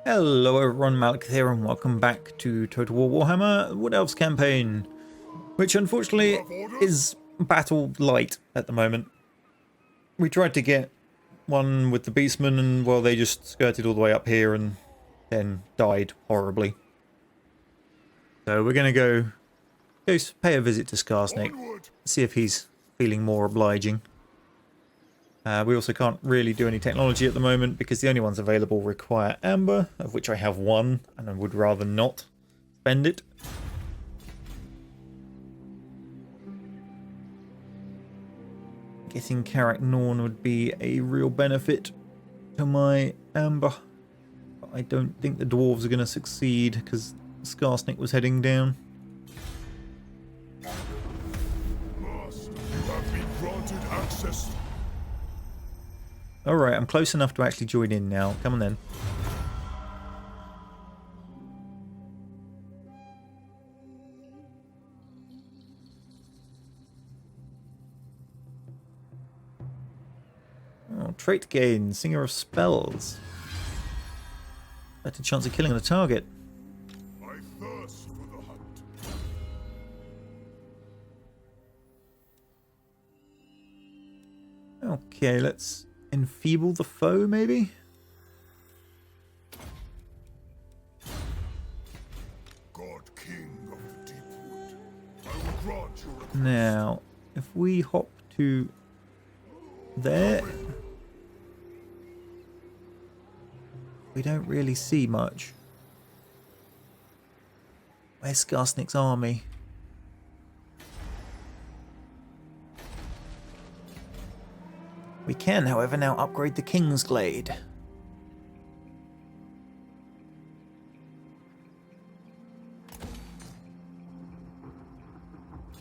Hello everyone, Malakith here and welcome back to Total War Warhammer Wood Elves campaign, which unfortunately is battle light at the moment. We tried to get one with the Beastmen and well they just skirted all the way up here and then died horribly. So we're going to go pay a visit to Skarsnik, see if he's feeling more obliging. We also can't really do any technology at the moment because the only ones available require amber, of which I have one, and I would rather not spend it. Getting Karak Norn would be a real benefit to my amber. But I don't think the dwarves are going to succeed because Skarsnik was heading down. Master, you have been granted access. Alright, I'm close enough to actually join in now. Come on then. Oh, trait gain, Singer of Spells. Better chance of killing the target. I thirst for the hunt. Okay, let's enfeeble the foe, maybe? God King of the Deep Wood, I will grant your request. Now, if we hop to there, we don't really see much. Where's Skarsnik's army? We can, however, now upgrade the King's Glade.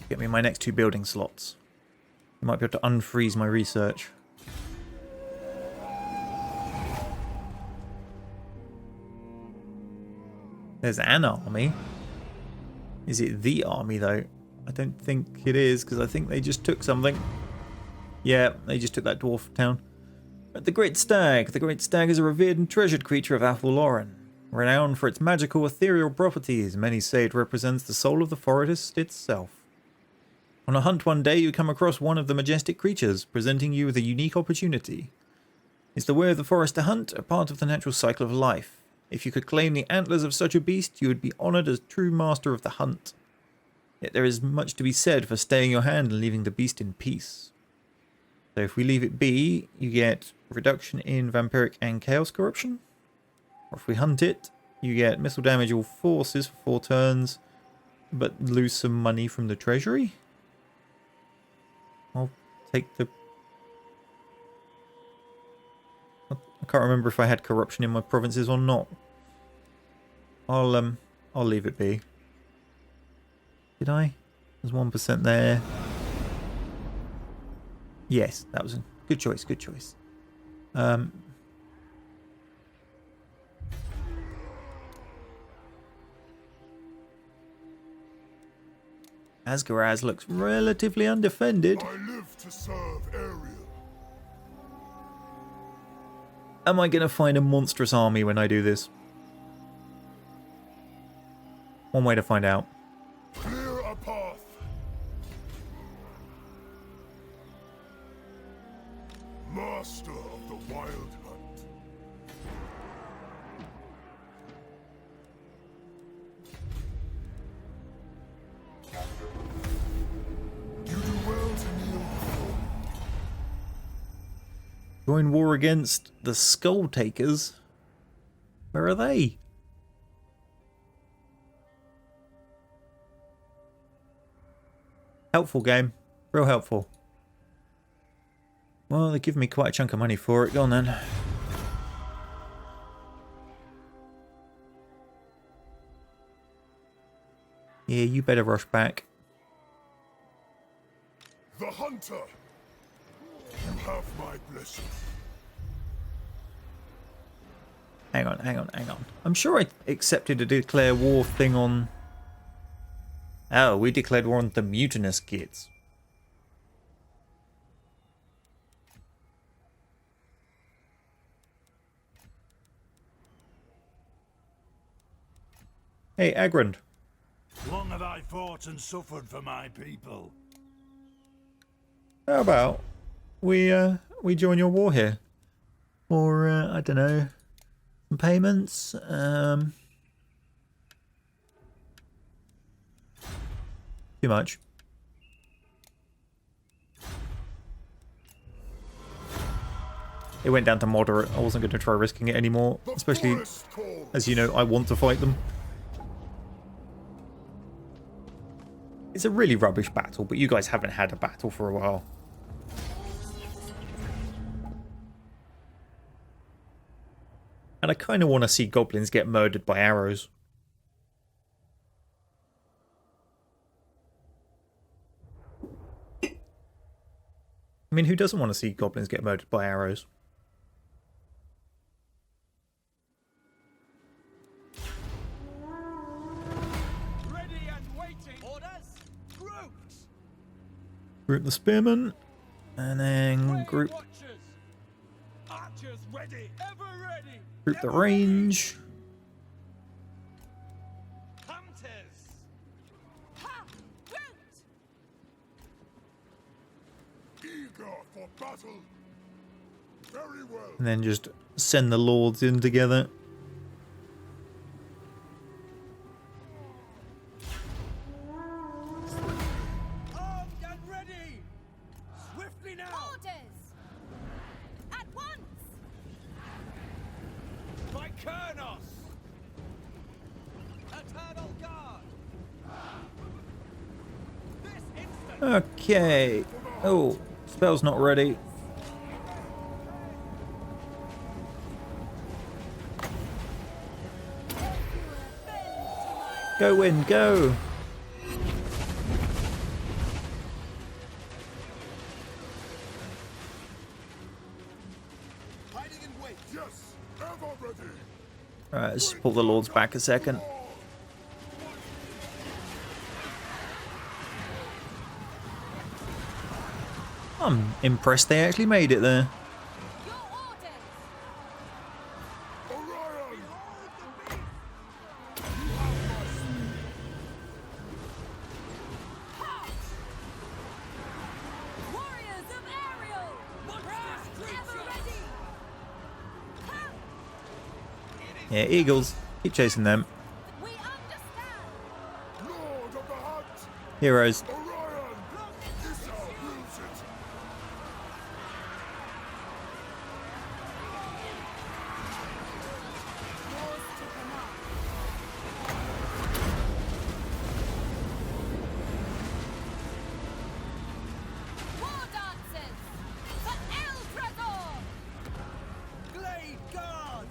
Get me my next 2 building slots. I might be able to unfreeze my research. There's an army. Is it the army, though? I don't think it is, because I think they just took something. Yeah, they just took that dwarf town. But the Great Stag. The Great Stag is a revered and treasured creature of Athel-Loren. Renowned for its magical, ethereal properties, many say it represents the soul of the forest itself. On a hunt one day, you come across one of the majestic creatures, presenting you with a unique opportunity. Is the way of the forest to hunt a part of the natural cycle of life? If you could claim the antlers of such a beast, you would be honoured as true master of the hunt. Yet there is much to be said for staying your hand and leaving the beast in peace. So if we leave it be, you get reduction in vampiric and chaos corruption. Or if we hunt it, you get missile damage all forces for 4 turns, but lose some money from the treasury. I'll take the... I can't remember if I had corruption in my provinces or not. I'll leave it be. Did I? There's 1% there. Yes, that was a good choice, good choice. Asgarazz looks relatively undefended. I live to serve Ariel. Am I going to find a monstrous army when I do this? One way to find out. Clear a path. Master of the Wild Hunt. You do well to kneel before me. Join war against the Skull Takers. Where are they? Helpful game. Real helpful. Well, they give me quite a chunk of money for it. Go on then. Yeah, you better rush back. The Hunter. You have my blessing. Hang on, hang on, hang on. I'm sure I accepted a declare war thing on... Oh, we declared war on the mutinous kids. Hey, Agrand. Long have I fought and suffered for my people. How about we join your war here? Or, I don't know, some payments? Too much. It went down to moderate. I wasn't going to try risking it anymore, especially as you know, I want to fight them. It's a really rubbish battle, but you guys haven't had a battle for a while. And I kind of want to see goblins get murdered by arrows. I mean, who doesn't want to see goblins get murdered by arrows? Ready and waiting. Orders. Groups. Group the spearmen, and then group Archers ready. Ever ready. group the range. Hunters. Ha! Root. Eager for battle. Very well. And then just send the lords in together. Armed and ready. Swiftly now. Orders! At once! By Kurnos. Eternal guard. This instant. Okay. Oh, spell's not ready. Go win, go! Hiding in wait. Yes, ever ready. Alright, let's just pull the lords back a second. I'm impressed they actually made it there. Your orders! Orion. Warriors of Ariel! Ever ready! Ha! Yeah, eagles. Keep chasing them. We understand! Lord of the hunt. Heroes. Orion. Issa rules it. Yours to command. War dancers! For Elves! Glade guard.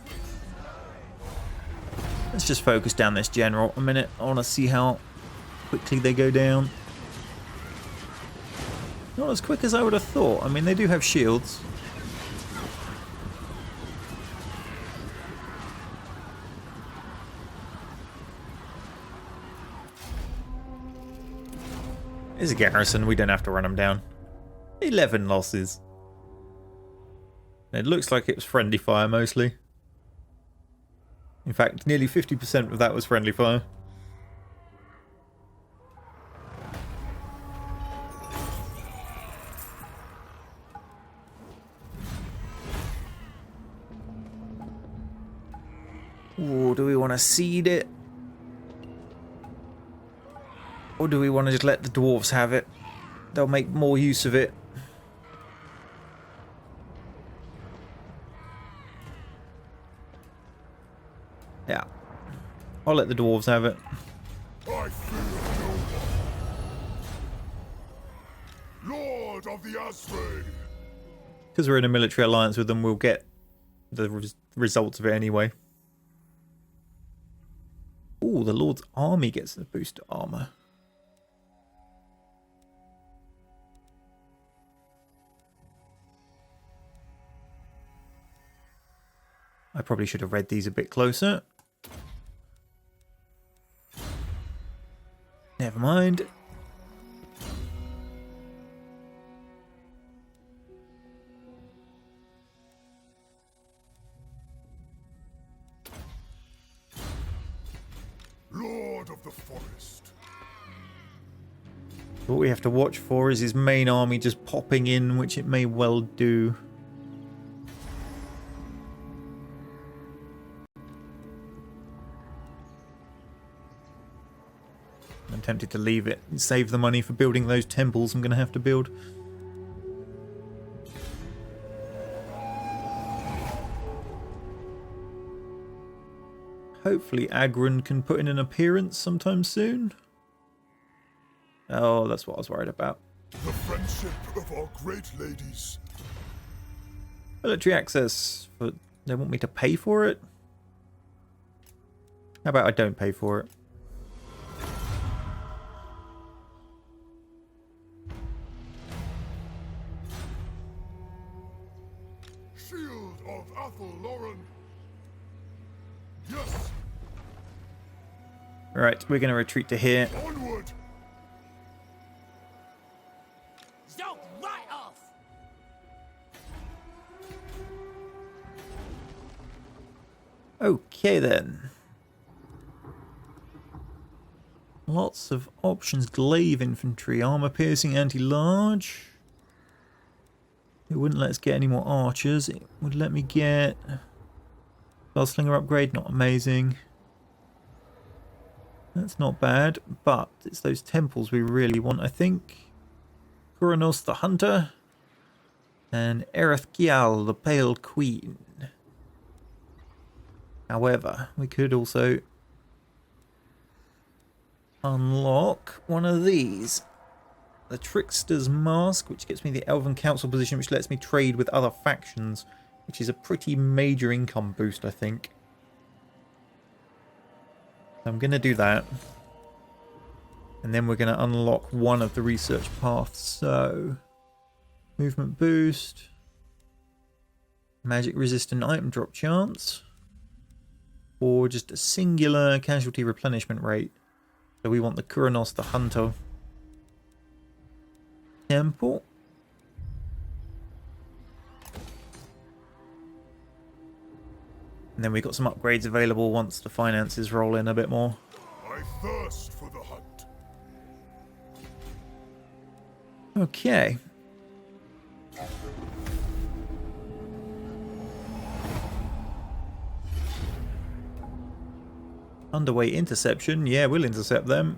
Let's just focus down this general a minute. I want to see how quickly they go down. Not as quick as I would have thought. I mean, they do have shields. It's a garrison. We don't have to run them down. 11 losses. It looks like it was friendly fire mostly. In fact, nearly 50% of that was friendly fire. Ooh, do we want to seed it? Or do we want to just let the dwarves have it? They'll make more use of it. Yeah. I'll let the dwarves have it. I fear no one. Lord of the Asgarazz. Because we're in a military alliance with them, we'll get the results of it anyway. Ooh, the Lord's army gets a boost to armor. I probably should have read these a bit closer. Never mind. Lord forest. What we have to watch for is his main army just popping in, which it may well do. I'm tempted to leave it and save the money for building those temples I'm going to have to build. Hopefully Agrun can put in an appearance sometime soon. Oh, that's what I was worried about. The friendship of our great ladies. Military access. But they want me to pay for it? How about I don't pay for it? Shield of Athel Lauren. Yes, Right, we're going to retreat to here. onward. Zolt right off! Okay then. Lots of options. Glaive infantry, armor piercing, anti-large. It wouldn't let us get any more archers. It would let me get Gunslinger upgrade, not amazing. That's not bad, but it's those temples we really want, I think. Kuranos the Hunter and Ereth Kial the Pale Queen. However, we could also unlock one of these. The Trickster's Mask, which gets me the Elven Council position, which lets me trade with other factions, which is a pretty major income boost, I think. I'm going to do that. And then we're going to unlock one of the research paths. So, movement boost, magic resistant item drop chance, or just a singular casualty replenishment rate. So we want the Kuranos the Hunter temple. And then we've got some upgrades available once the finances roll in a bit more. I thirst for the hunt. Okay. Underway interception. Yeah, we'll intercept them.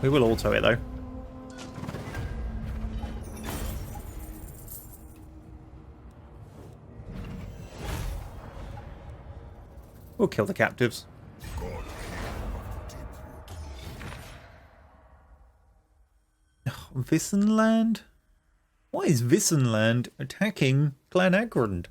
We will auto it though. We'll kill the captives. God, King of the Deepwood. Vissenland? Why is Vissenland attacking Clan Agrund?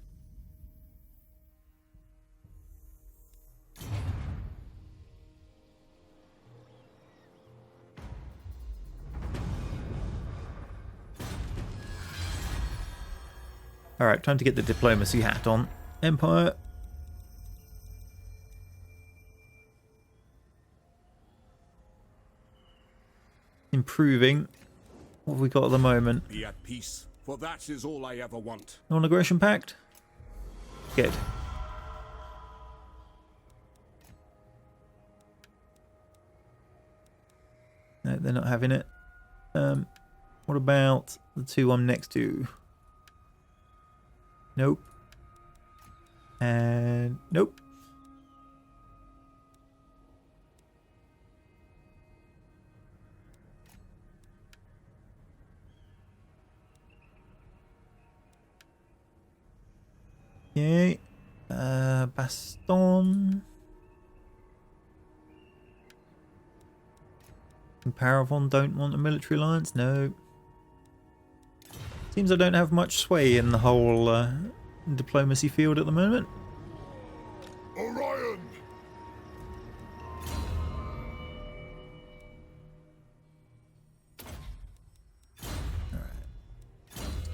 Alright, time to get the diplomacy hat on. Empire. Improving. What have we got at the moment? Be at peace, for that is all I ever want. Non-aggression pact? Good. No, they're not having it. What about the two I'm next to? Nope. And nope. Okay. Baston. And Paravon don't want a military alliance? No. Seems I don't have much sway in the whole diplomacy field at the moment. Orion!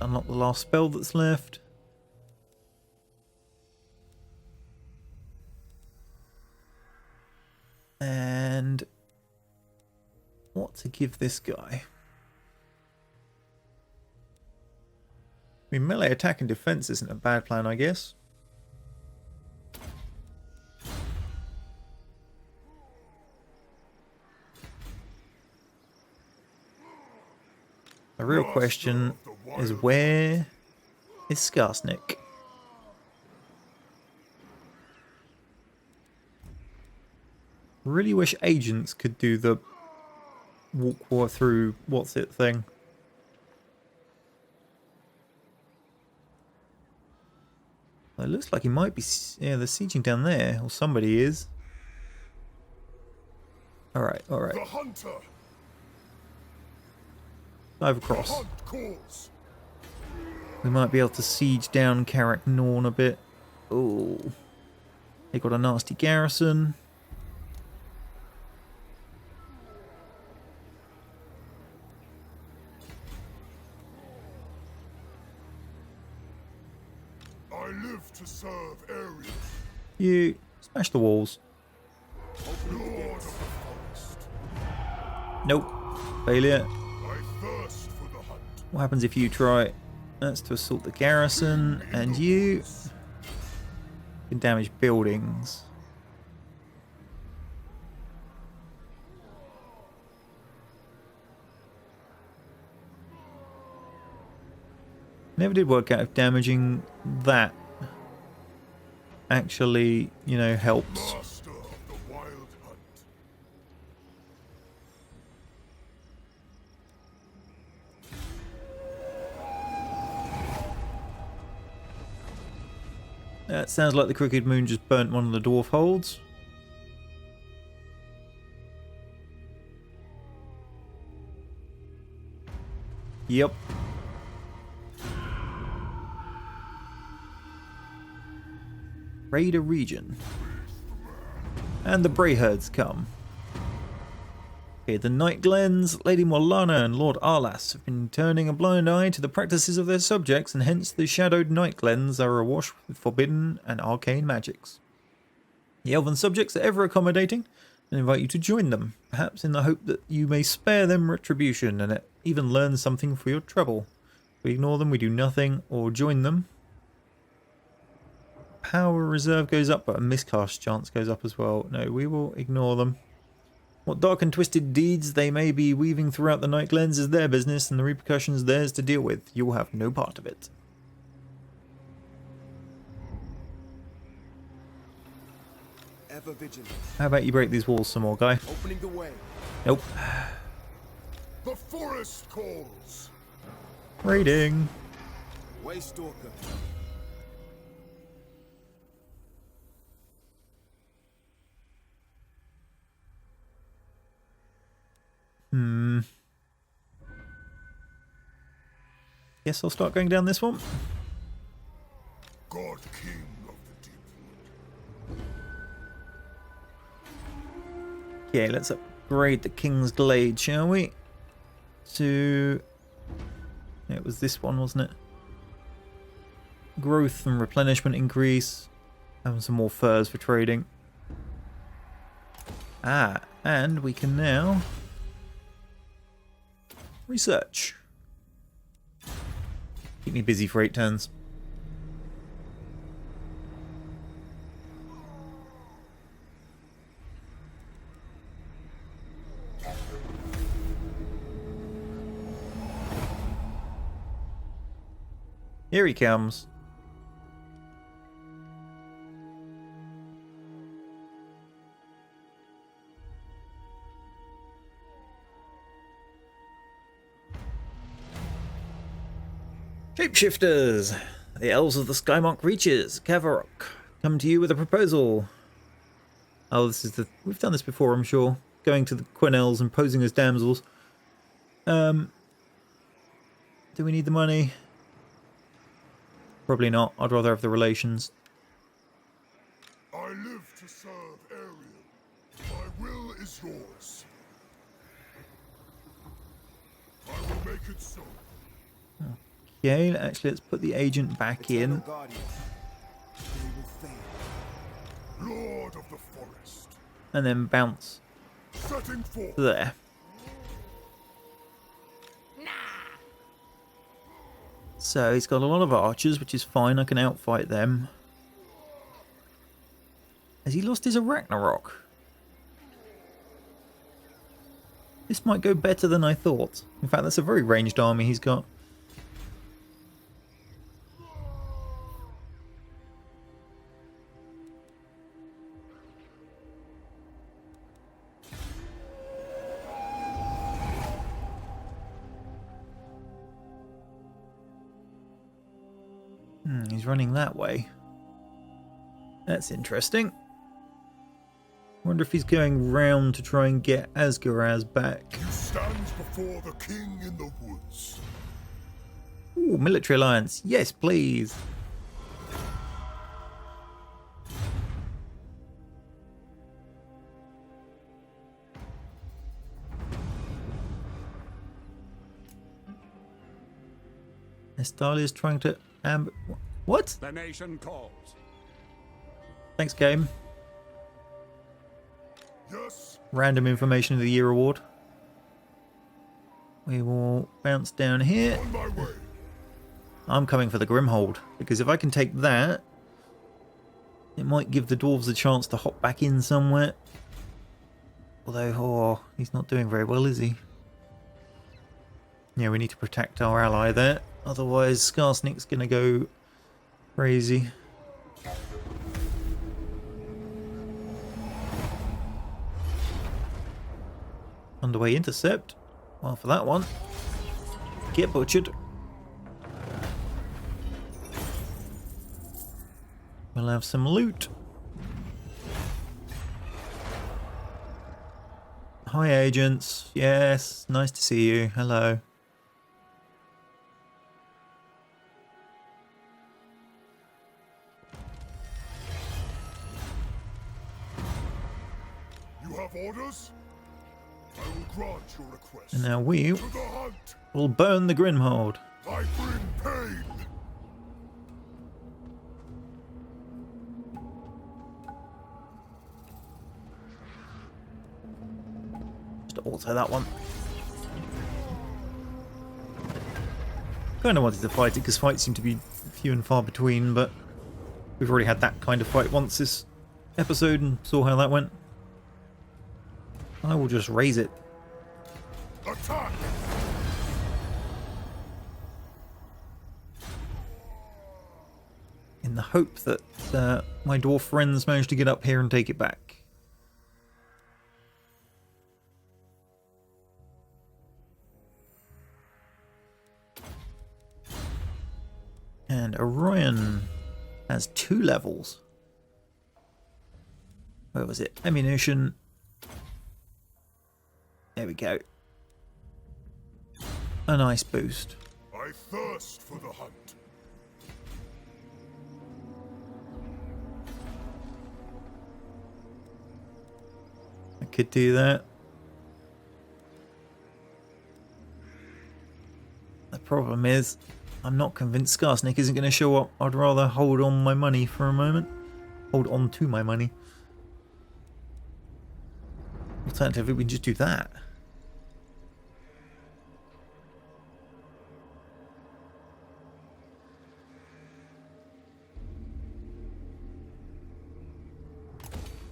Unlock the last spell that's left. And what to give this guy? I mean, melee attack and defense isn't a bad plan, I guess. The real question is, where is Skarsnik? Really wish agents could do the walk war through what's it thing. It looks like he might be. Yeah, they're sieging down there, or somebody is. All right, all right. The hunter. Dive The across. hunt calls. We might be able to siege down Carrick Norn a bit. Oh, they got a nasty garrison. I live to serve Ares, You smash the walls. Lord of the forest. Nope. Failure. I thirst for the hunt. What happens if you try? That's to assault the garrison, and you can damage buildings. Never did work out if damaging that actually, you know, helps. Master of the wild hunt. It sounds like the Crooked Moon just burnt one of the dwarf holds. Yep. Raid a region. And the Brayherds come. Okay, the Night Glens, Lady Morlana and Lord Arlas have been turning a blind eye to the practices of their subjects, and hence the shadowed Night Glens are awash with forbidden and arcane magics. The elven subjects are ever accommodating and invite you to join them, perhaps in the hope that you may spare them retribution and even learn something for your trouble. If we ignore them, we do nothing, or join them. Power reserve goes up, but a miscast chance goes up as well. No, we will ignore them. What dark and twisted deeds they may be weaving throughout the Night Glens is their business, and the repercussions theirs to deal with. You will have no part of it. Ever vigilant. How about you break these walls some more, guy? Opening the way. Nope. The forest calls. Raiding. Way stalker. Guess I'll start going down this one. God King of the Deep Wood. Okay, let's upgrade the King's Glade, shall we? To... It was this one, wasn't it? Growth and replenishment increase. Having some more furs for trading. Ah, and we can now... research. Keep me busy for 8 turns. Here he comes. Shapeshifters! The Elves of the Skymark Reaches, Kavarok, come to you with a proposal. Oh, this is the... We've done this before, I'm sure. Going to the Quenelles and posing as damsels. Do we need the money? Probably not. I'd rather have the relations. I live to serve Ariel. My will is yours. I will make it so. Okay, actually, let's put the agent back in. Guardian. They will fail. Lord of the forest. And then bounce Setting forth. to there. So he's got a lot of archers, which is fine. I can outfight them. Has he lost his Ragnarok? This might go better than I thought. In fact, that's a very ranged army he's got. He's running that way. That's interesting. Wonder if he's going round to try and get Asgarazz back. You stand before the king in the woods. Ooh, military alliance. Yes, please. Estalia's trying to what? The nation calls. Thanks, game. Yes, Random Information of the Year award. We will bounce down here. on my way. I'm coming for the Grimhold, because if I can take that, it might give the dwarves a chance to hop back in somewhere. Although, oh, he's not doing very well, is he? Yeah, we need to protect our ally there. Otherwise, Skarsnik's going to go crazy. Underway intercept. Well, for that one. Get butchered. We'll have some loot. Hi, agents. Yes, nice to see you. Hello. You have orders? I will grant your request. And now we To the hunt! will burn the Grimhold. I bring pain! Just auto that one. Kind of wanted to fight it because fights seem to be few and far between, but we've already had that kind of fight once this episode and saw how that went. I will just raise it. Attack! In the hope that my dwarf friends manage to get up here and take it back. And Orion has 2 levels. Where was it? Ammunition. There we go. A nice boost. I thirst for the hunt. I could do that. The problem is, I'm not convinced Skarsnik isn't going to show up. I'd rather hold on my money for a moment. Hold on to my money. Alternatively, we can just do that.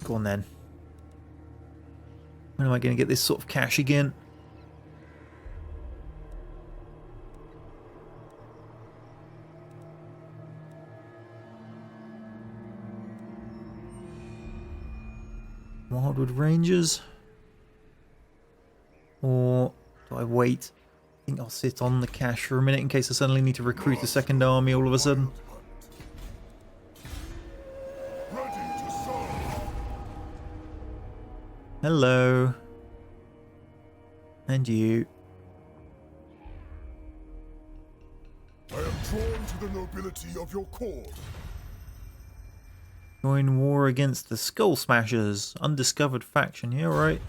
Go on then. When am I going to get this sort of cash again? Wildwood Rangers? Or do I wait? I think I'll sit on the cash for a minute in case I suddenly need to recruit a second army all of a sudden. Ready to serve. Hello. And you. I am drawn to the nobility of your cause. Join war against the Skull Smashers. Undiscovered faction. Yeah, right.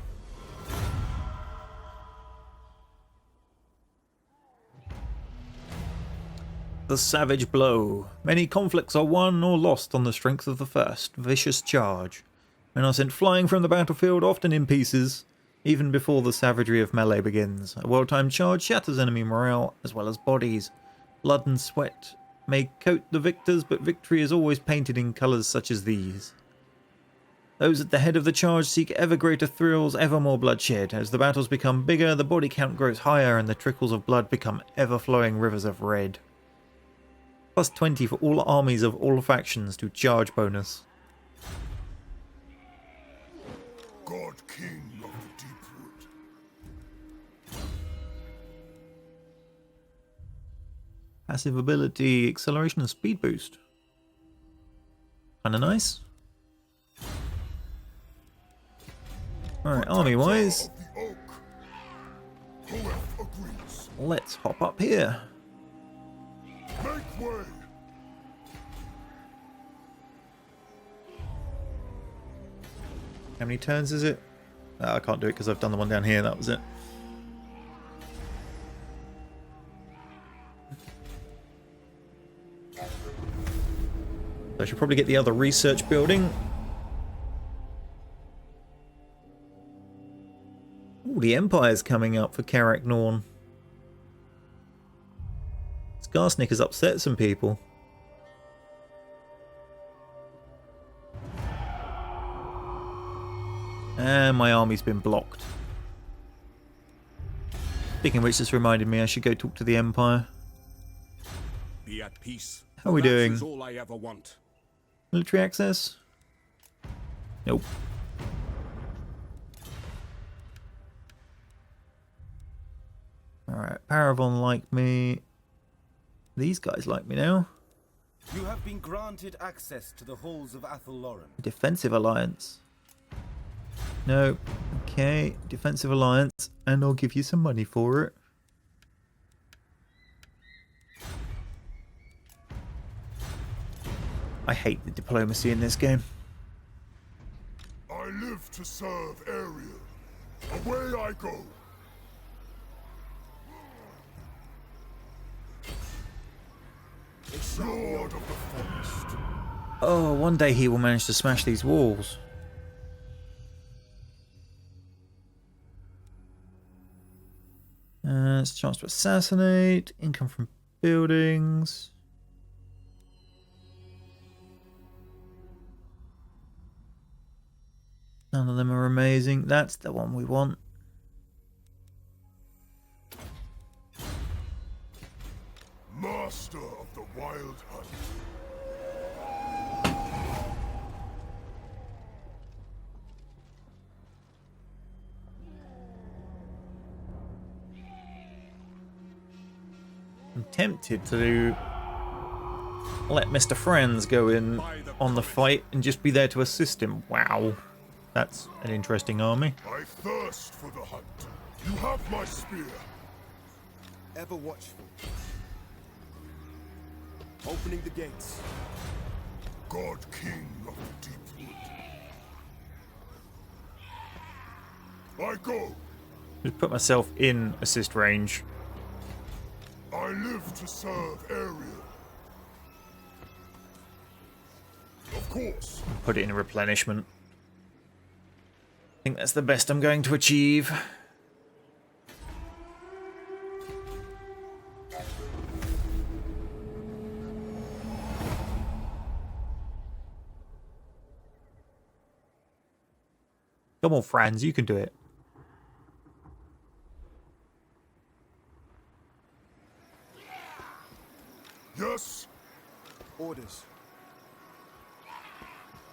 The Savage Blow. Many conflicts are won or lost on the strength of the first vicious charge. Men are sent flying from the battlefield, often in pieces, even before the savagery of melee begins. A well-timed charge shatters enemy morale, as well as bodies. Blood and sweat may coat the victors, but victory is always painted in colours such as these. Those at the head of the charge seek ever greater thrills, ever more bloodshed. As the battles become bigger, the body count grows higher, and the trickles of blood become ever-flowing rivers of red. Plus 20 for all armies of all factions to charge bonus. God King of the Deepwood. Passive ability, acceleration and speed boost. Kinda nice. Alright, army-wise, Of the Oak. Hoeth agrees. let's hop up here. Make way. How many turns is it? I can't do it because I've done the one down here, that was it. I should probably get the other research building. Ooh, the Empire's coming up for Karak Norn. Skarsnik has upset some people. And my army's been blocked. Speaking of which, this reminded me I should go talk to the Empire. Be at peace. How are we That doing? is all I ever want. Military access? Nope. Alright, Paravon like me. These guys like me now. You have been granted access to the halls of Athelloren. Defensive alliance. No. Okay, defensive alliance, and I'll give you some money for it. I hate the diplomacy in this game. I live to serve Ariel. Away I go. Lord of the Forest. Oh, one day he will manage to smash these walls. It's a chance to assassinate. Income from buildings. None of them are amazing. That's the one we want. Master of the Wild Hunt. I'm tempted to let Mr. Franz go in on the fight and just be there to assist him. Wow. That's an interesting army. I thirst for the hunt. You have my spear. Ever watchful. Opening the gates. God King of the Deepwood. I go. Just put myself in assist range. I live to serve Ariel. Of course. Put it in replenishment. I think that's the best I'm going to achieve. Come on, Franz, you can do it. Yes. Orders.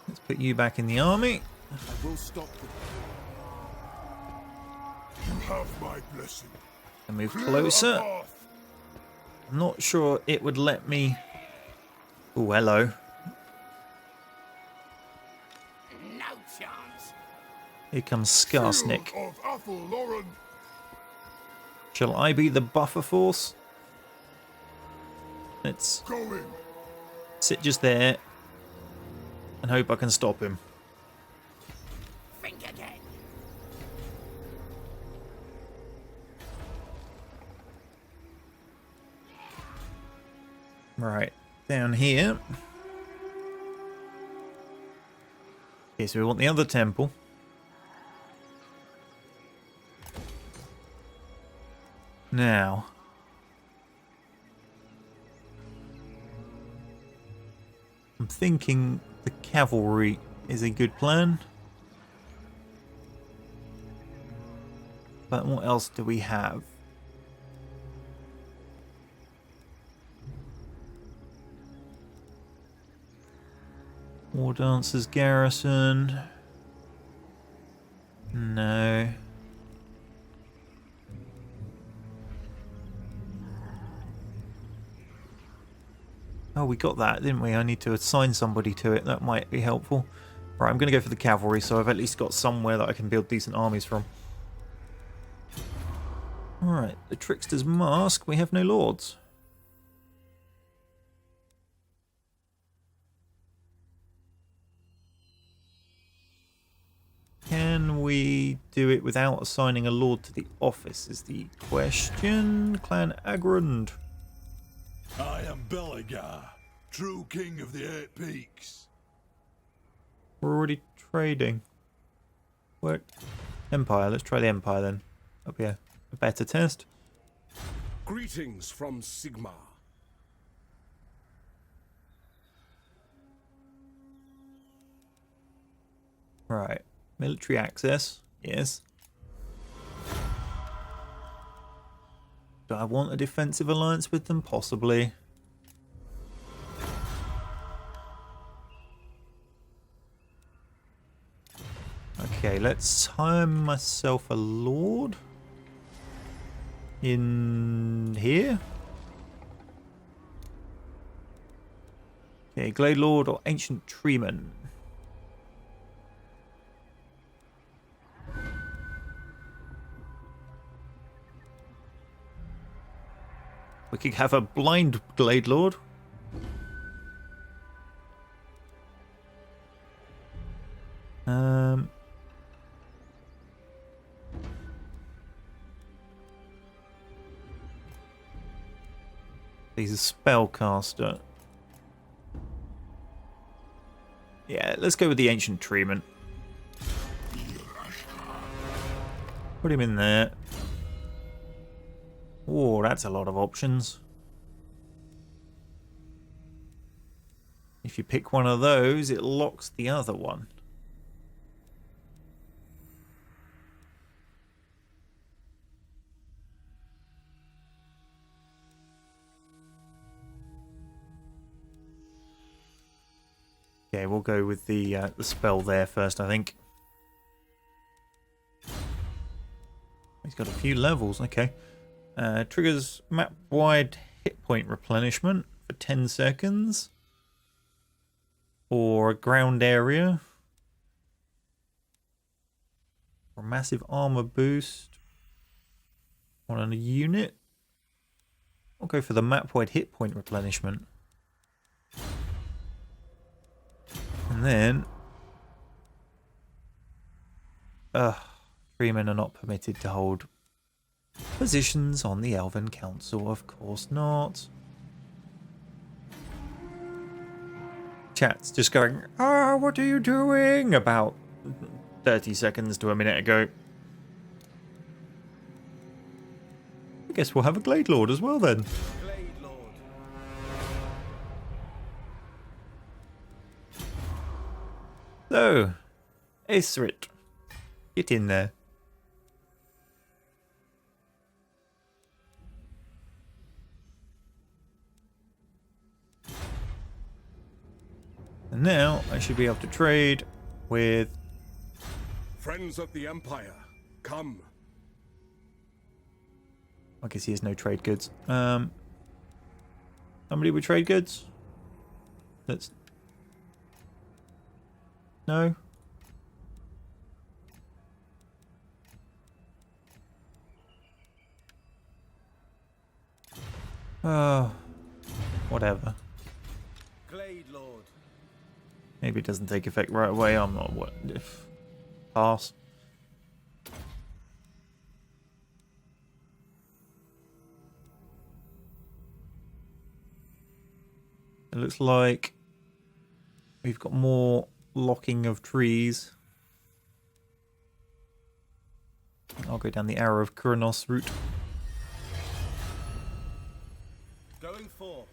Let's put you back in the army. I will stop them. You have my blessing. And move Clear a closer. path. I'm not sure it would let me... Oh, hello. No chance. Here comes Skarsnik. Field of Athelloren. Shall I be the buffer force? Let's Going. sit just there and hope I can stop him. Think again. Right, down here. Okay, so we want the other temple. Now. I'm thinking the cavalry is a good plan. But what else do we have? War Dancers Garrison. No. Oh, we got that, didn't we? I need to assign somebody to it. That might be helpful. Right, I'm going to go for the cavalry, so I've at least got somewhere that I can build decent armies from. Alright, the Trickster's Mask. We have no lords. Can we do it without assigning a lord to the office is the question. Clan Agrund. I am Belagar, true king of the Eight Peaks. We're already trading. What? Empire. Let's try the Empire then. That'll be a better test. Greetings from Sigmar. Right. Military access. Yes. Do I want a defensive alliance with them? Possibly. Okay, let's hire myself a lord. In here. Okay, Glade Lord or Ancient Treeman. We could have a blind Glade Lord. He's a spellcaster. Yeah, let's go with the Ancient Treeman. Put him in there. Oh, that's a lot of options. If you pick one of those, it locks the other one. Okay, we'll go with the spell there first, I think. He's got a few levels, okay. Triggers map-wide hit point replenishment for 10 seconds. Or a ground area. Or massive armor boost. On a unit. I'll go for the map-wide hit point replenishment. And then... Freemen are not permitted to hold positions on the Elven Council, of course not. Chat's just going, what are you doing? About 30 seconds to a minute ago. I guess we'll have a Glade Lord as well then. Glade Lord. So, Aethrit, get in there. And now I should be able to trade with... Friends of the Empire, come. I guess he has no trade goods. Somebody with trade goods? Let's... No? Whatever. Glade Lord. Maybe it doesn't take effect right away. I'm not... What? Pass. It looks like we've got more locking of trees. I'll go down the Arrow of Kuranos route. Going forth.